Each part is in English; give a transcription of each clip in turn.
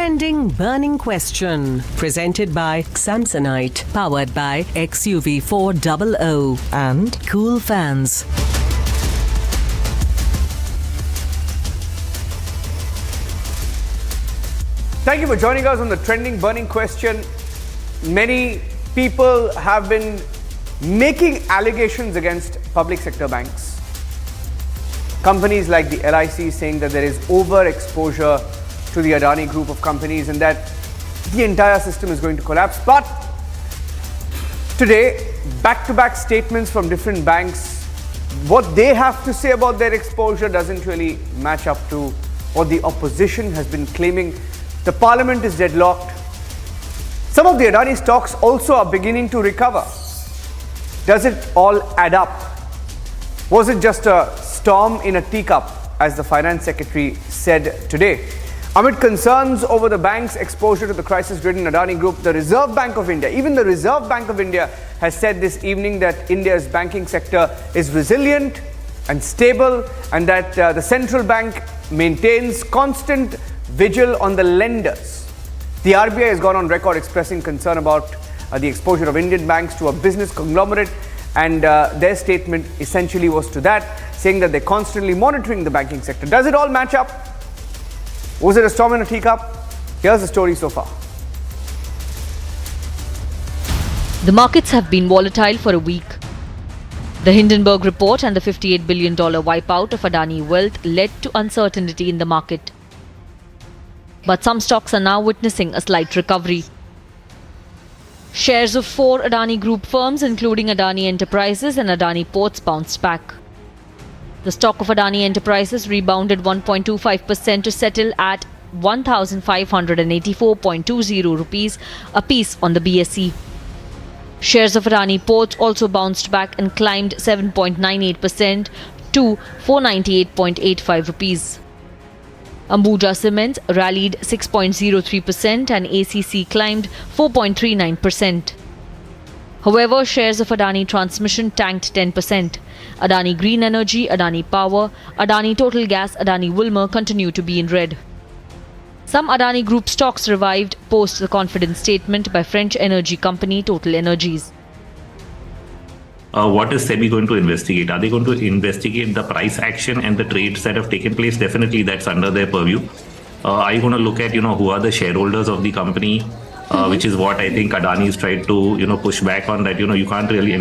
Trending Burning Question. Presented by Samsonite. Powered by XUV400 and Cool Fans. Thank you for joining us on the Trending Burning Question. Many people have been making allegations against public sector banks. Companies like the LIC saying that there is overexposure to the Adani group of companies and that the entire system is going to collapse. But today, back-to-back statements from different banks, what they have to say about their exposure doesn't really match up to what the opposition has been claiming. The parliament is deadlocked. Some of the Adani stocks also are beginning to recover. Does it all add up? Was it just a storm in a teacup, as the finance secretary said today? Amid concerns over the bank's exposure to the crisis-ridden Adani group, the Reserve Bank of India, even the Reserve Bank of India has said this evening that India's banking sector is resilient and stable and that the central bank maintains constant vigil on the lenders. The RBI has gone on record expressing concern about the exposure of Indian banks to a business conglomerate, and their statement essentially was to that, saying that they're constantly monitoring the banking sector. Does it all match up? Was it a storm in a teacup? Here's the story so far. The markets have been volatile for a week. The Hindenburg report and the $58 billion wipeout of Adani wealth led to uncertainty in the market. But some stocks are now witnessing a slight recovery. Shares of 4 Adani Group firms, including Adani Enterprises and Adani Ports, bounced back. The stock of Adani Enterprises rebounded 1.25% to settle at 1,584.20 rupees a piece on the BSE. Shares of Adani Ports also bounced back and climbed 7.98% to 498.85 rupees. Ambuja Cements rallied 6.03% and ACC climbed 4.39%. However, shares of Adani Transmission tanked 10%. Adani Green Energy, Adani Power, Adani Total Gas, Adani Wilmar continue to be in red. Some Adani Group stocks revived post the confidence statement by French energy company Total Energies. What is SEBI going to investigate? Are they going to investigate the price action and the trades that have taken place? Definitely, that's under their purview. Are you going to look at, who are the shareholders of the company, which is what I think Adani is trying to, push back on that, you can't really,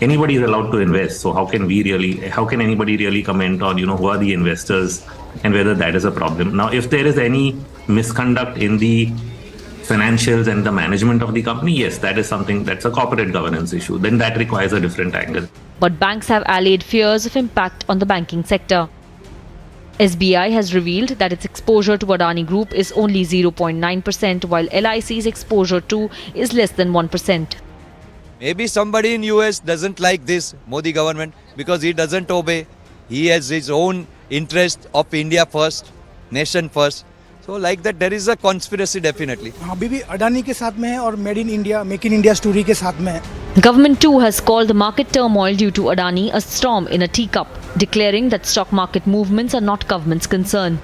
anybody is allowed to invest. So how can anybody really comment on, who are the investors and whether that is a problem? Now, if there is any misconduct in the financials and the management of the company, yes, that is something that's a corporate governance issue. Then that requires a different angle. But banks have allayed fears of impact on the banking sector. SBI has revealed that its exposure to Adani Group is only 0.9%, while LIC's exposure to is less than 1%. Maybe somebody in US doesn't like this Modi government because he doesn't obey. He has his own interest of India first, nation first. So like that, there is a conspiracy definitely. अभी भी अडानी के साथ में है और made in India, make in India story के साथ में है. The government too has called the market turmoil due to Adani a storm in a teacup, declaring that stock market movements are not government's concern.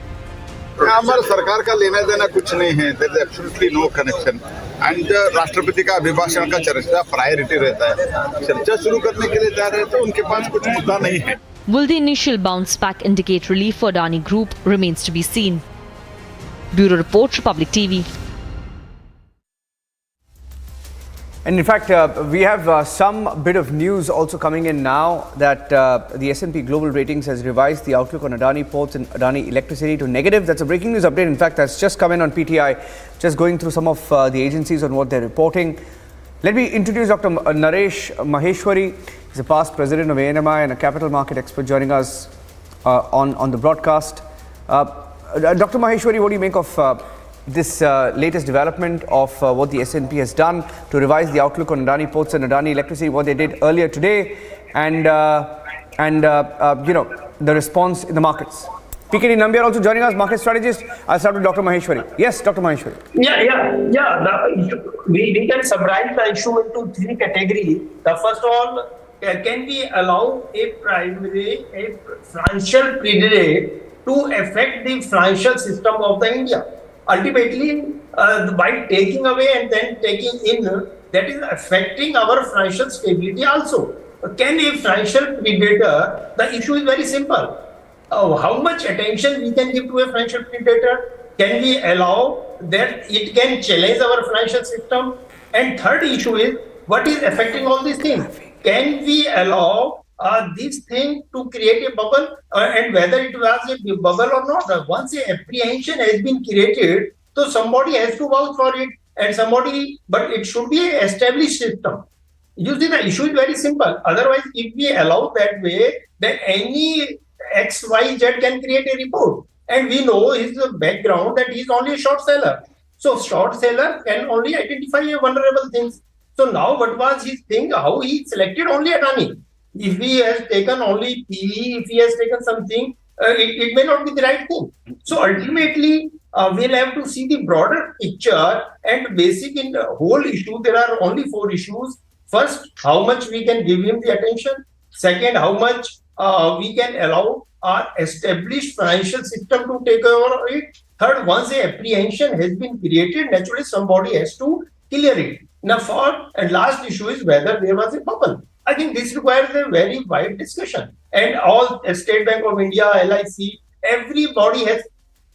हमारा सरकार का लेना देना कुछ नहीं है. There is absolutely no connection. And राष्ट्रपति का अभिभाषण का चर्चा प्रायोरिटी रहता है. चर्चा शुरू करने के लिए जा रहे हैं तो उनके पास कुछ मुद्दा नहीं है. Will the initial bounce back indicate relief for Adani Group remains to be seen. Bureau Report, Republic TV. And in fact, we have some bit of news also coming in now that the S&P Global Ratings has revised the outlook on Adani Ports and Adani Electricity to negative. That's a breaking news update. In fact, that's just come in on PTI, just going through some of the agencies on what they're reporting. Let me introduce Dr. Naresh Maheshwari. He's a past president of ANMI and a capital market expert joining us on the broadcast. Dr. Maheshwari, what do you make of this latest development of what the S&P has done to revise the outlook on Adani Ports and Adani Electricity, what they did earlier today, and the response in the markets? PKD Nambiar also joining us, market strategist. I'll start with Dr. Maheshwari. Yes, Dr. Maheshwari. We can summarize the issue into 3 categories. The first of all, can we allow a financial predicate to affect the financial system of the India? Ultimately, by taking away and then taking in, that is affecting our financial stability also. Can a financial predator, the issue is very simple. How much attention we can give to a financial predator? Can we allow that it can challenge our financial system? And third issue is what is affecting all these things? Can we allow this thing to create a bubble, and whether it was a bubble or not? Once a apprehension has been created, so somebody has to vouch for it, and somebody, but it should be an established system. You see, the issue is very simple. Otherwise, if we allow that way, then any XYZ can create a report. And we know his background that he's only a short seller. So short seller can only identify vulnerable things. So now what was his thing? How he selected only Adani? If he has taken only PE, if he has taken something, it may not be the right thing. So ultimately, we'll have to see the broader picture, and basic in the whole issue, there are only four issues. First, how much we can give him the attention. Second, how much we can allow our established financial system to take over it. Third, once the apprehension has been created, naturally somebody has to clear it. Now, fourth and last issue is whether there was a bubble. I think this requires a very wide discussion. And all State Bank of India, LIC, everybody has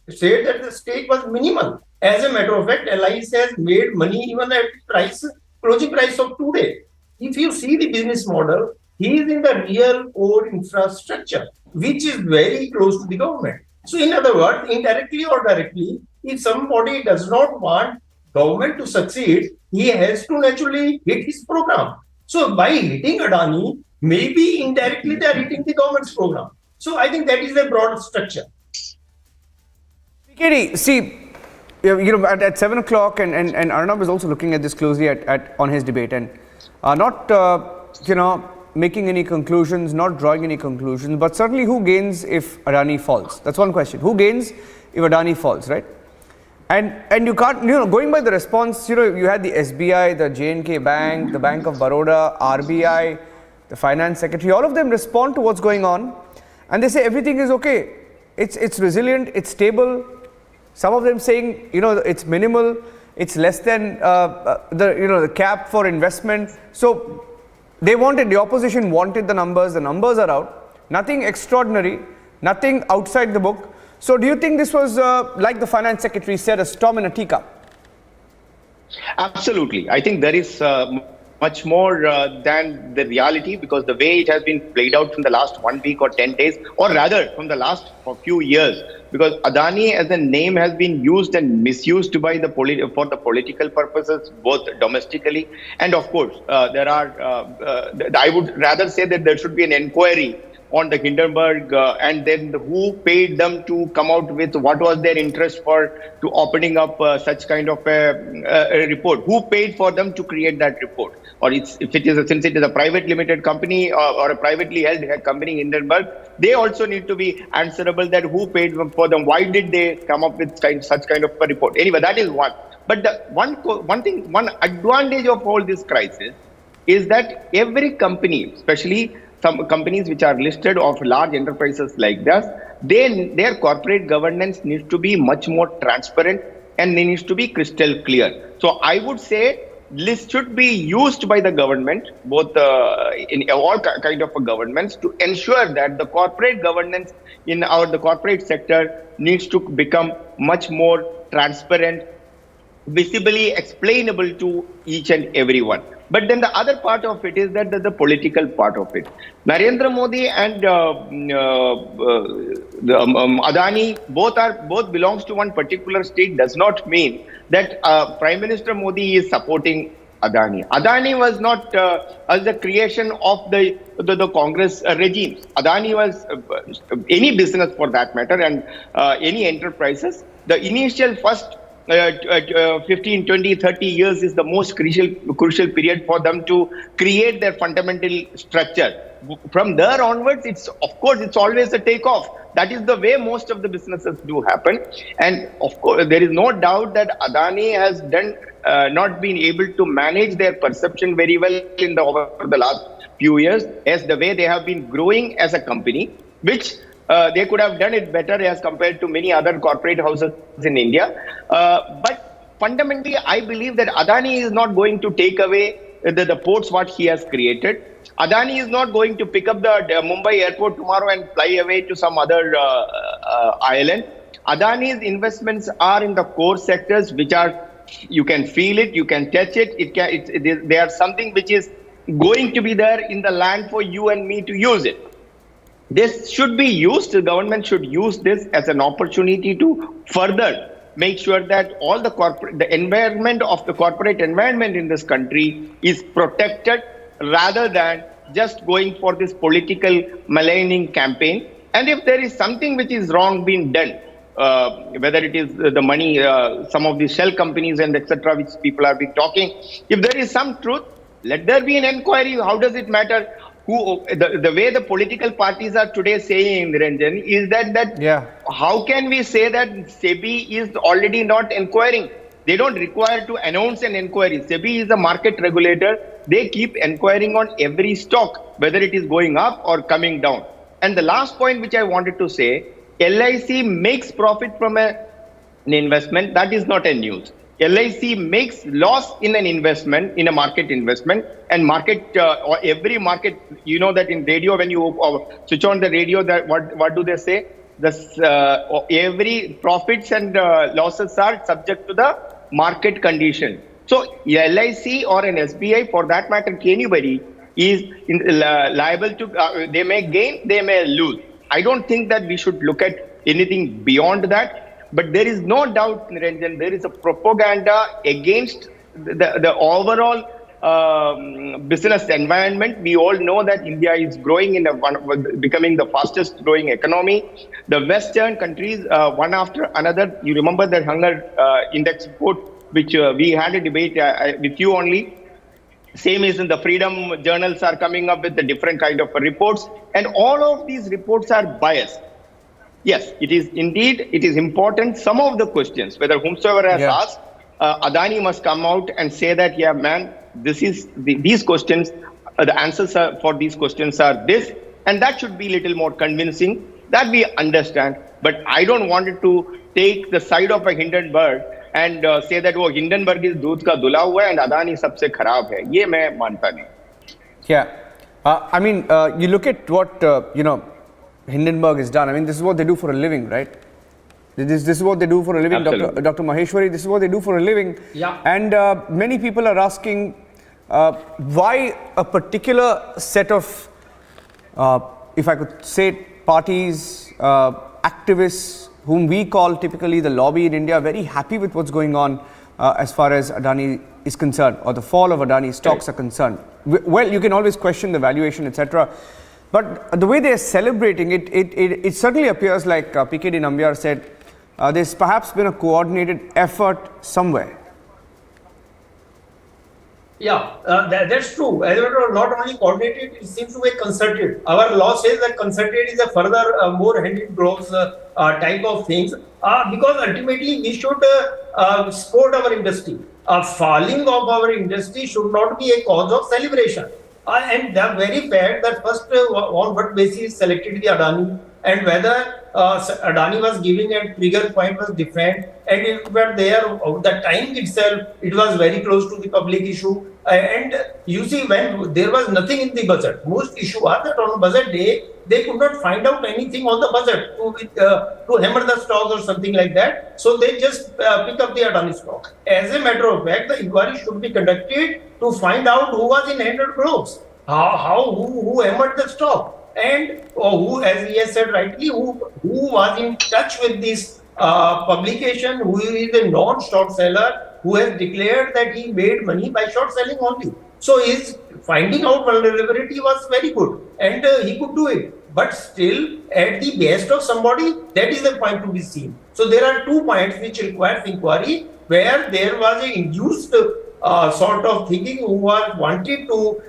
said that the stake was minimal. As a matter of fact, LIC has made money even at closing price of today. If you see the business model, he is in the real core infrastructure, which is very close to the government. So in other words, indirectly or directly, if somebody does not want government to succeed, he has to naturally hit his program. So by hitting Adani, maybe indirectly they are hitting the government's program. So I think that is the broad structure. PKD, see, at 7 o'clock, and Arnab is also looking at this closely on his debate, and not, making any conclusions, not drawing any conclusions, but certainly who gains if Adani falls? That's one question. Who gains if Adani falls, right? And you can't, going by the response, you had the SBI, the J&K Bank, the Bank of Baroda, RBI, the Finance Secretary, all of them respond to what's going on, and they say everything is okay. It's resilient, it's stable. Some of them saying, it's minimal, it's less than the cap for investment. So the opposition wanted the numbers are out, nothing extraordinary, nothing outside the book. So do you think this was, like the Finance Secretary said, a storm in a teacup? Absolutely. I think there is much more than the reality, because the way it has been played out from the last 1 week or 10 days, or rather from the last few years, because Adani as a name has been used and misused by for the political purposes, both domestically and of course, there are, I would rather say that there should be an inquiry on the Hindenburg and then who paid them to come out with what was their interest to opening up such kind of a report. Who paid for them to create that report? Or since it is a private limited company or a privately held company, Hindenburg, they also need to be answerable that who paid for them. Why did they come up with such kind of a report? Anyway, that is one. But the one advantage of all this crisis is that every company, especially some companies which are listed of large enterprises like this, their corporate governance needs to be much more transparent and they needs to be crystal clear. So I would say this should be used by the government, both in all kind of governments, to ensure that the corporate governance in the corporate sector needs to become much more transparent, visibly explainable to each and everyone. But then the other part of it is that the political part of it. Narendra Modi and Adani both belongs to one particular state does not mean that Prime Minister Modi is supporting Adani. Adani was not as the creation of the Congress regimes. Adani was any business for that matter, and any enterprises. The initial first 15, 20, 30 years is the most crucial period for them to create their fundamental structure. From there onwards, it's always a takeoff. That is the way most of the businesses do happen. And of course, there is no doubt that Adani has not been able to manage their perception very well over the last few years, as the way they have been growing as a company, which they could have done it better as compared to many other corporate houses in India. But fundamentally, I believe that Adani is not going to take away the ports what he has created. Adani is not going to pick up the Mumbai airport tomorrow and fly away to some other island. Adani's investments are in the core sectors, which are, you can feel it, you can touch it. They are something which is going to be there in the land for you and me to use it. This should be used. The government should use this as an opportunity to further make sure that all the environment of the corporate environment in this country is protected, rather than just going for this political maligning campaign. And if there is something which is wrong being done, whether it is the money, some of the shell companies and etc., which people are talking, if there is some truth, let there be an inquiry. How does it matter? The way the political parties are today saying, Niranjan, is that how can we say that SEBI is already not inquiring? They don't require to announce an inquiry. SEBI is a market regulator. They keep inquiring on every stock, whether it is going up or coming down. And the last point which I wanted to say, LIC makes profit from an investment. That is not a news. LIC makes loss in an investment, in a market investment, and or every market, you know that in radio, when you switch on the radio, that what do they say? Every profits and losses are subject to the market condition. So LIC or an SBI, for that matter, anybody is liable to, they may gain, they may lose. I don't think that we should look at anything beyond that. But there is no doubt, Niranjan, there is a propaganda against the overall business environment. We all know that India is growing becoming the fastest growing economy. The Western countries, one after another, you remember the hunger index report, which we had a debate with you only. Same is in the freedom journals are coming up with the different kind of reports. And all of these reports are biased. Yes, it is indeed, it is important. Some of the questions, whether whomsoever has asked, Adani must come out and say that, yeah, man, this is these questions, the answers for these questions are this, and that should be a little more convincing, that we understand. But I don't want it to take the side of a Hindenburg and say that, oh, Hindenburg is दूध का धुला हुआ and Adani सबसे खराब है. ये मैं मानता नहीं. Yeah, I mean, you look at what, Hindenburg has done. I mean, this is what they do for a living, right? This is what they do for a living, Dr. Maheshwari. This is what they do for a living. Yeah. And many people are asking why a particular set of, if I could say, parties, activists, whom we call typically the lobby in India, are very happy with what's going on as far as Adani is concerned, or the fall of Adani stocks are concerned. Well, you can always question the valuation, etc. But the way they are celebrating it, it certainly appears like PKD Nambiar said, there's perhaps been a coordinated effort somewhere. Yeah, that's true. As it was not only coordinated, it seems to be concerted. Our law says that concerted is a further more handed gloves type of things, because ultimately we should support our industry. Falling of our industry should not be a cause of celebration. And the very fact that first on what basis selected the Adani, and whether Adani was giving a trigger point was different, and it were there the time itself, it was very close to the public issue. And you see, when there was nothing in the budget, most issue are that on budget day they could not find out anything on the budget to hammer the stocks or something like that. So they just pick up the Adani stock. As a matter of fact, the inquiry should be conducted to find out who was in handed gloves, who hammered the stock, and who, as he has said rightly, who was in touch with this publication, who is a non-short seller, who has declared that he made money by short selling only. So his finding out vulnerability was very good, and he could do it. But still, at the best of somebody, that is the point to be seen. So there are 2 points which require inquiry, where there was an induced sort of thinking who wanted to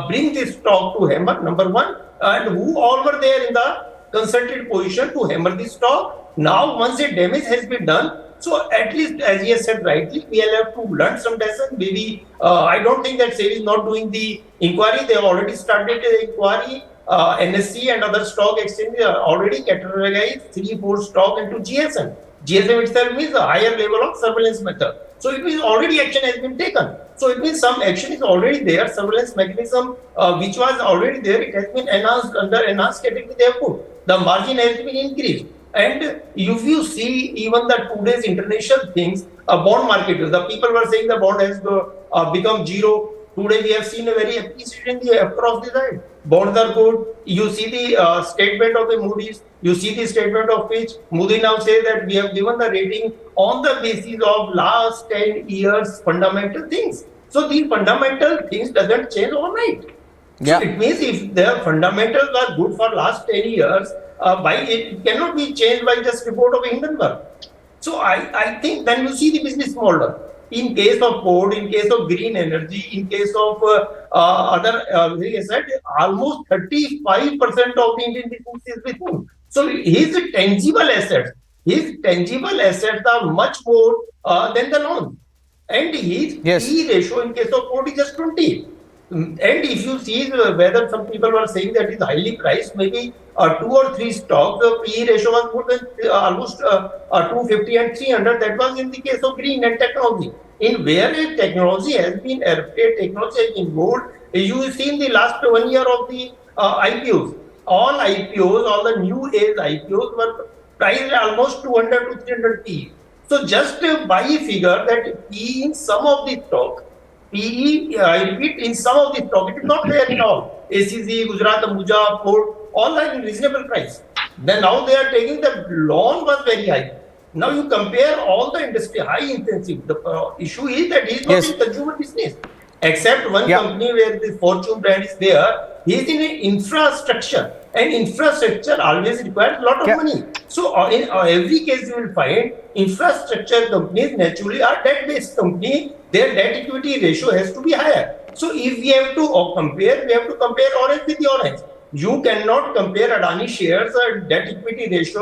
bring this stock to hammer, number one, and who all were there in the concerted position to hammer this stock. Now, once the damage has been done, so at least, as he has said rightly, we will have to learn some lesson. Maybe, I don't think that SEBI is not doing the inquiry. They have already started the inquiry. NSE and other stock exchanges are already categorized 3-4 stock into GSM. GSM itself means a higher level of surveillance method. So it means already action has been taken. So it means some action is already there. Surveillance mechanism which was already there, it has been enhanced under enhanced category. Therefore, the margin has been increased. And if you see even the today's international things, bond market, the people were saying the bond has become zero. Today we have seen a very appreciation across the side. Bonds are good. You see the statement of the Moody's. You see the statement of Fitch. Moody now says that we have given the rating on the basis of last 10 years fundamental things. So these fundamental things doesn't change overnight. Yeah. So it means if their fundamentals are good for last 10 years, it cannot be changed by just report of Hindenburg. So I think then you see the business model. In case of port, in case of green energy, in case of other, I said, almost 35% of the Indian business is with him. So his tangible assets are much more than the loan. And his P ratio in case of port is just 20. And if you see whether some people were saying that it's highly priced, maybe 2 or 3 stocks, the PE ratio was more than almost 250 and 300. That was in the case of green and technology. In where technology has been adopted, technology has been moved, you see in the last 1 year of the IPOs, all IPOs, all the new age IPOs were priced almost 200 to 300 PE. So just by a figure that PE in some of the stock, PE, I repeat, in some of the stock, it is not there in all. ACZ, Gujarat, Ambuja, Port, all are in reasonable price. Then now they are taking the loan was very high. Now you compare all the industry, high intensive. The issue is that he is not in consumer business. Except one company where the Fortune brand is there, he is in infrastructure. And infrastructure always requires a lot of money. So in every case you will find infrastructure companies naturally are debt-based company. Their debt equity ratio has to be higher. So if we have to compare, we have to compare orange with the orange. You cannot compare Adani shares or debt equity ratio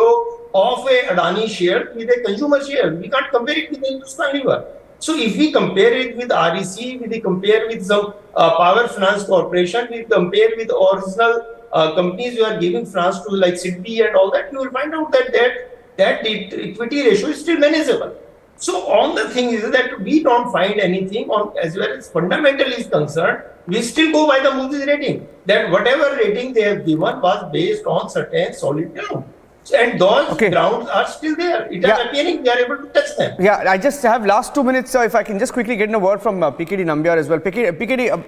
of a Adani share with a consumer share. We can't compare it with the Hindustan Lever. So if we compare it with REC, we compare with some Power Finance Corporation, we compare with original companies who are giving finance to like Citi and all that, you will find out that equity ratio is still manageable. So on the thing is that we don't find anything on as well as fundamental is concerned. We still go by the Moody's rating. That whatever rating they have given was based on certain solid ground. And those grounds are still there. It is appearing we are able to touch them. Yeah, I just have last 2 minutes, so if I can just quickly get in a word from PKD Nambiar as well. PKD,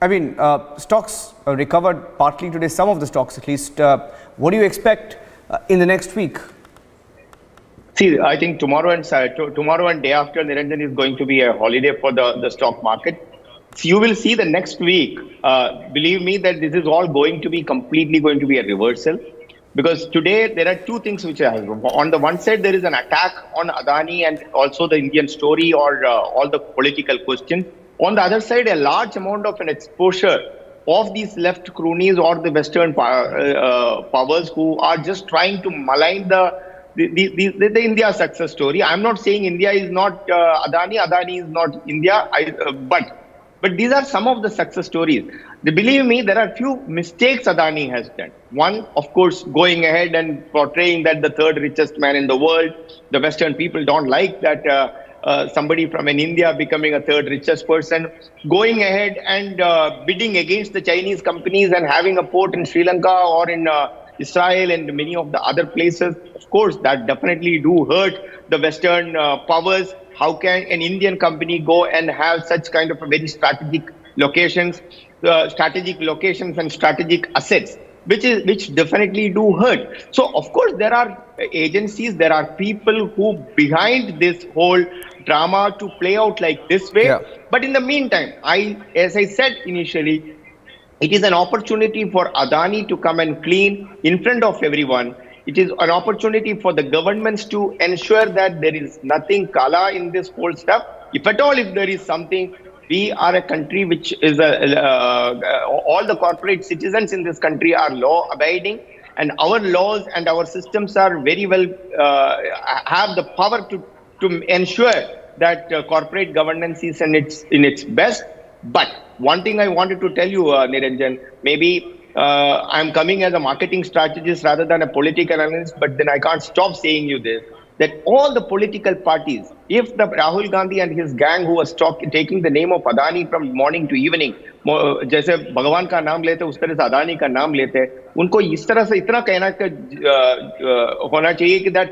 I mean, stocks recovered partly today, some of the stocks at least. What do you expect in the next week? See, I think tomorrow and day after, Niranjan, is going to be a holiday for the stock market. So you will see the next week, believe me, that this is all going to be completely going to be a reversal. Because today there are two things which are on the one side, there is an attack on Adani and also the Indian story or all the political questions. On the other side, a large amount of an exposure of these left cronies or the Western powers who are just trying to malign the India success story. I'm not saying India is not Adani is not India, but these are some of the success stories. Believe me, there are few mistakes Adani has done. One, of course, going ahead and portraying that the third richest man in the world. The Western people don't like that somebody from in India becoming a third richest person. Going ahead and bidding against the Chinese companies and having a port in Sri Lanka or in Israel and many of the other places. Of course, that definitely do hurt the Western powers. How can an Indian company go and have such kind of a very strategic locations and strategic assets, which definitely do hurt. So, of course, there are agencies, there are people who behind this whole drama to play out like this way. Yeah. But in the meantime, as I said initially, it is an opportunity for Adani to come and clean in front of everyone. It is an opportunity for the governments to ensure that there is nothing kala in this whole stuff. If at all, if there is something, we are a country which is all the corporate citizens in this country are law abiding, and our laws and our systems are very well have the power to ensure that corporate governance is in its best. But one thing I wanted to tell you, Niranjan, maybe I'm coming as a marketing strategist rather than a political analyst, but then I can't stop saying you this. that all the political parties, if the Rahul Gandhi and his gang who was taking the name of Adani from morning to evening, जैसे भगवान का नाम लेते उस तरह से अदानी का नाम लेते, उनको इस तरह से इतना कहना होना चाहिए कि that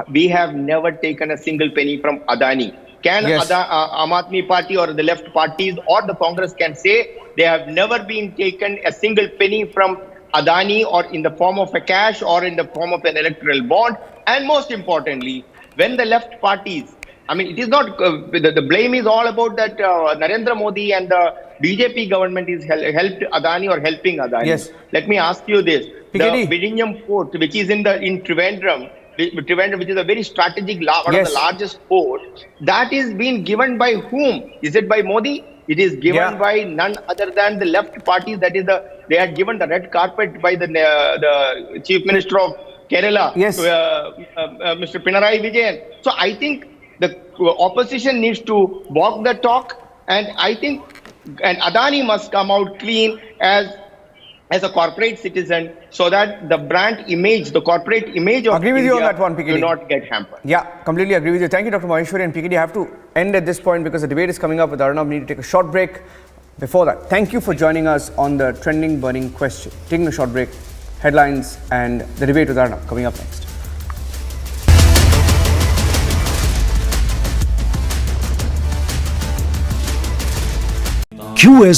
we have never taken a single penny from Adani. Can Aam Aadmi Party or the left parties or the Congress can say they have never been taken a single penny from Adani or in the form of a cash or in the form of an electoral bond? And most importantly, when the left parties, I mean, it is not, the blame is all about that Narendra Modi and the BJP government is helped Adani or helping Adani. Yes. Let me ask you this. PKD. The Vizhinjam port, which is in Trivandrum, which is a very strategic, one of the largest ports, that is being given by whom? Is it by Modi? It is given by none other than the left parties. That is they had given the red carpet by the Chief Minister of Kerala, Mr. Pinarayi Vijayan. So I think the opposition needs to walk the talk, and I think and Adani must come out clean as a corporate citizen, so that the brand image, the corporate image of agree with India you on that one, PKD. do not get hampered. Yeah, completely agree with you. Thank you, Dr. Maheshwari and PKD. I have to end at this point because the debate is coming up with Arnab. We need to take a short break. Before that, thank you for joining us on the trending burning question. Taking a short break, headlines and the debate with Arnab coming up next. QS